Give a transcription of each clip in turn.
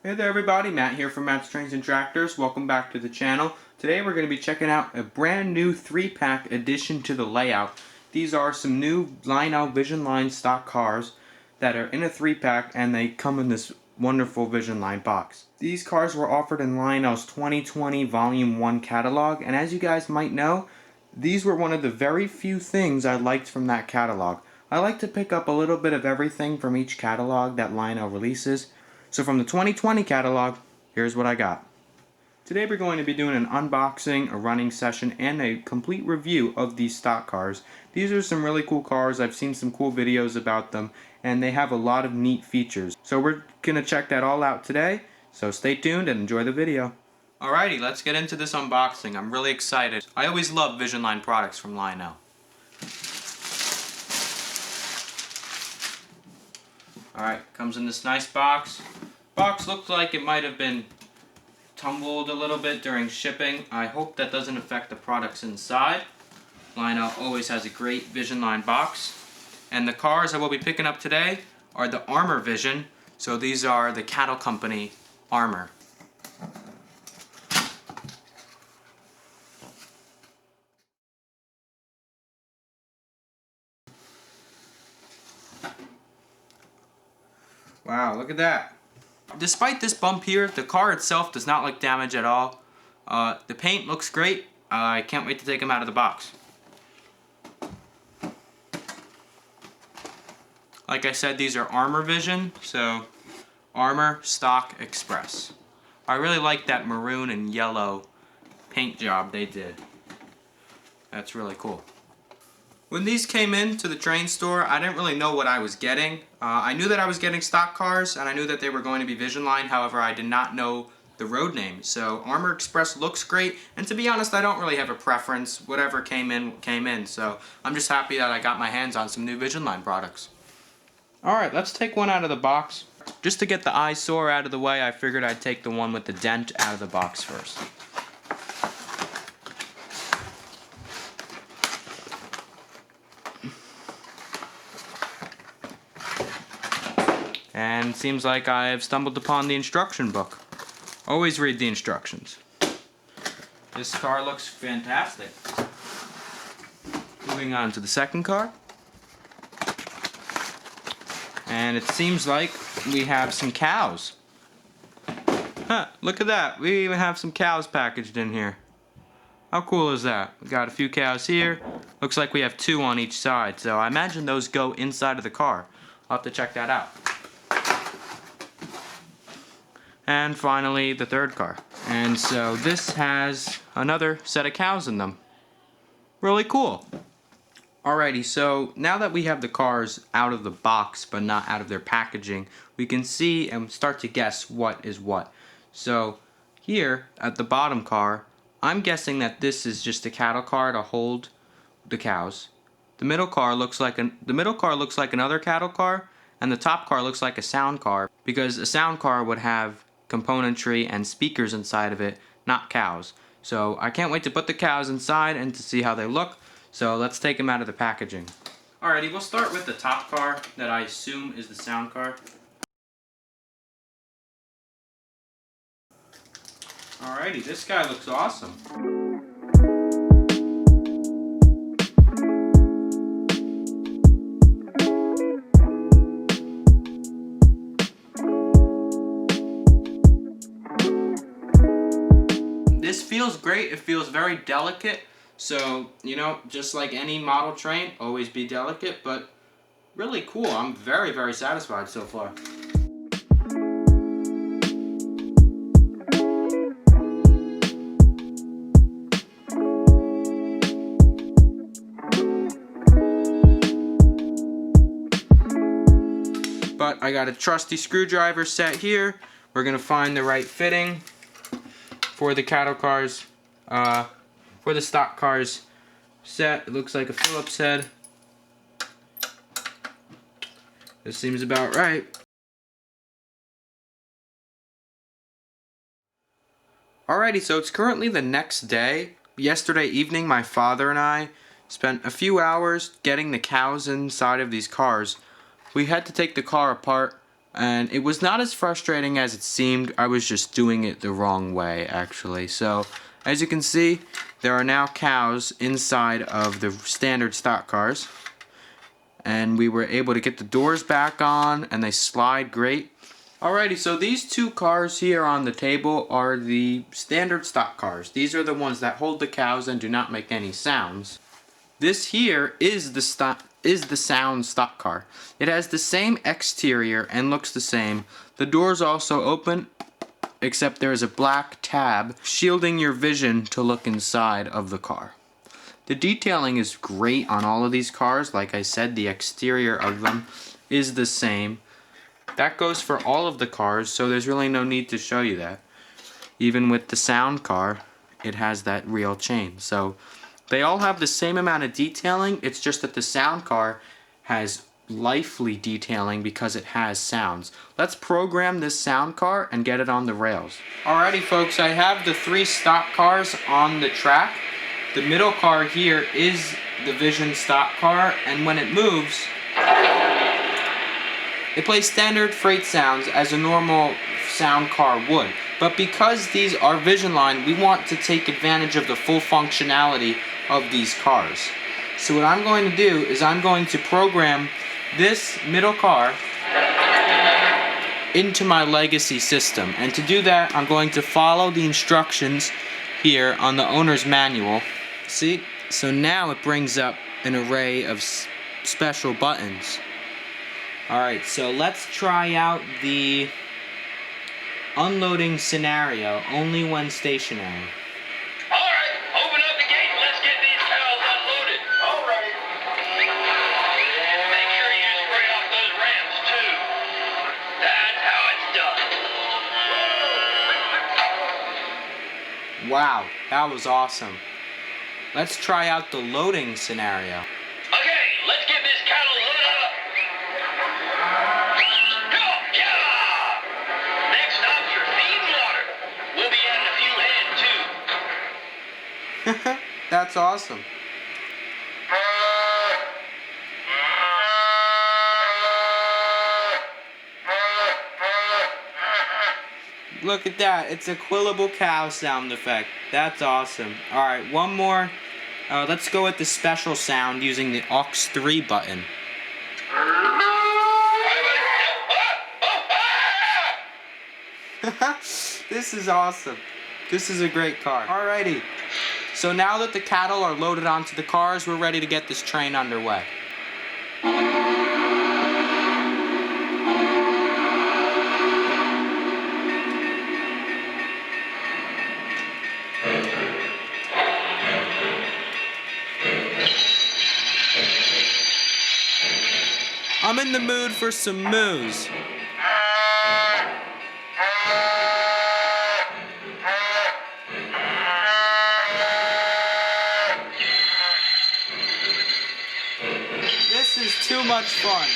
Hey there everybody, Matt here from Matt's Trains and Tractors. Welcome back to the channel. Today we're going to be checking out a brand new 3-pack addition to the layout. These are some new Lionel Vision Line stock cars that are in a 3-pack, and they come in this wonderful Vision Line box. These cars were offered in Lionel's 2020 Volume 1 catalog, and as you guys might know, these were one of the very few things I liked from that catalog. I like to pick up a little bit of everything from each catalog that Lionel releases. So from the 2020 catalog, here's what I got. Today we're going to be doing an unboxing, a running session, and a complete review of these stock cars. These are some really cool cars. I've seen some cool videos about them, and they have a lot of neat features. So we're going to check that all out today, so stay tuned and enjoy the video. Alrighty, let's get into this unboxing. I'm really excited. I always love Vision Line products from Lionel. Alright, comes in this nice box. Box looks like it might have been tumbled a little bit during shipping. I hope that doesn't affect the products inside. Lionel always has a great Vision Line box. And the cars I will be picking up today are the Armor Vision. So these are the Cattle Company Armor. Wow, look at that. Despite this bump here, the car itself does not look damaged at all. The paint looks great. I can't wait to take them out of the box. Like I said, these are Armor Vision, so Armor Stock Express. I really like that maroon and yellow paint job they did. That's really cool. When these came in to the train store, I didn't really know what I was getting. I knew that I was getting stock cars, and I knew that they were going to be Vision Line. However, I did not know the road name. So Armor Express looks great, and to be honest, I don't really have a preference. Whatever came in, came in. So I'm just happy that I got my hands on some new Vision Line products. Alright, let's take one out of the box. Just to get the eyesore out of the way, I figured I'd take the one with the dent out of the box first. And seems like I have stumbled upon the instruction book. Always read the instructions. This car looks fantastic. Moving on to the second car. And it seems like we have some cows. Huh, look at that. We even have some cows packaged in here. How cool is that? We got a few cows here. Looks like we have 2 on each side. So I imagine those go inside of the car. I'll have to check that out. And finally, the third car. And so this has another set of cows in them. Really cool. Alrighty, so now that we have the cars out of the box but not out of their packaging, we can see and start to guess what is what. So here at the bottom car, I'm guessing that this is just a cattle car to hold the cows. The middle car looks like another cattle car, and the top car looks like a sound car, because a sound car would have componentry and speakers inside of it, not cows. So I can't wait to put the cows inside and to see how they look. So let's take them out of the packaging. Alrighty, we'll start with the top car that I assume is the sound car. Alrighty, this guy looks awesome. This feels great. It feels very delicate. So, you know, just like any model train, always be delicate, but really cool. I'm very, very satisfied so far. But I got a trusty screwdriver set here. We're going to find the right fitting for the cattle cars. For the stock cars set, it looks like a Phillips head. This seems about right. Alrighty, so it's currently the next day. Yesterday evening, my father and I spent a few hours getting the cows inside of these cars. We had to take the car apart And it was not as frustrating as it seemed. I was just doing it the wrong way, actually. So, as you can see, there are now cows inside of the standard stock cars. And we were able to get the doors back on, and they slide great. Alrighty, so these two cars here on the table are the standard stock cars. These are the ones that hold the cows and do not make any sounds. This here is the sound stock car. It has the same exterior and looks the same. The doors also open, except there is a black tab shielding your vision to look inside of the car. The detailing is great on all of these cars. Like I said, the exterior of them is the same. That goes for all of the cars, so there's really no need to show you that. Even with the sound car, it has that real chain. So they all have the same amount of detailing. It's just that the sound car has lively detailing because it has sounds. Let's program this sound car and get it on the rails. Alrighty folks, I have the 3 stock cars on the track. The middle car here is the Vision stock car, and when it moves, it plays standard freight sounds as a normal sound car would. But because these are Vision line, we want to take advantage of the full functionality of these cars. So what I'm going to do is I'm going to program this middle car into my legacy system. And to do that, I'm going to follow the instructions here on the owner's manual. See? So now it brings up an array of special buttons. Alright, so let's try out the unloading scenario only when stationary. Alright, open up the gate and let's get these cows unloaded. Alright. Make sure you spray off those ramps too. That's how it's done. Wow, that was awesome. Let's try out the loading scenario. Okay, let's get this cattle loaded up. Go, yeah! Next stop's your feed and water. We'll be adding a few head too. That's awesome. Look at that. It's a quillable cow sound effect. That's awesome. Alright, one more. Let's go with the special sound using the aux 3 button. This is awesome. This is a great car. Alrighty. So now that the cattle are loaded onto the cars, we're ready to get this train underway. I'm in the mood for some moos. This is too much fun.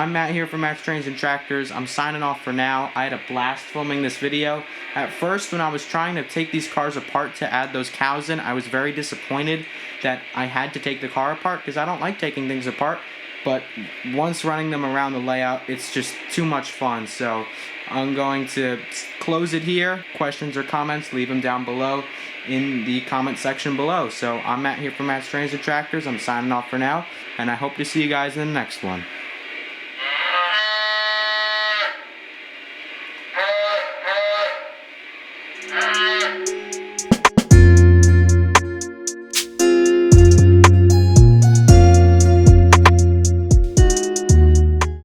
I'm Matt here from Matt's Trains and Tractors. I'm signing off for now. I had a blast filming this video. At first, when I was trying to take these cars apart to add those cows in, I was very disappointed that I had to take the car apart because I don't like taking things apart. But once running them around the layout, it's just too much fun. So I'm going to close it here. Questions or comments, leave them down below in the comment section below. So I'm Matt here from Matt's Trains and Tractors. I'm signing off for now, and I hope to see you guys in the next one.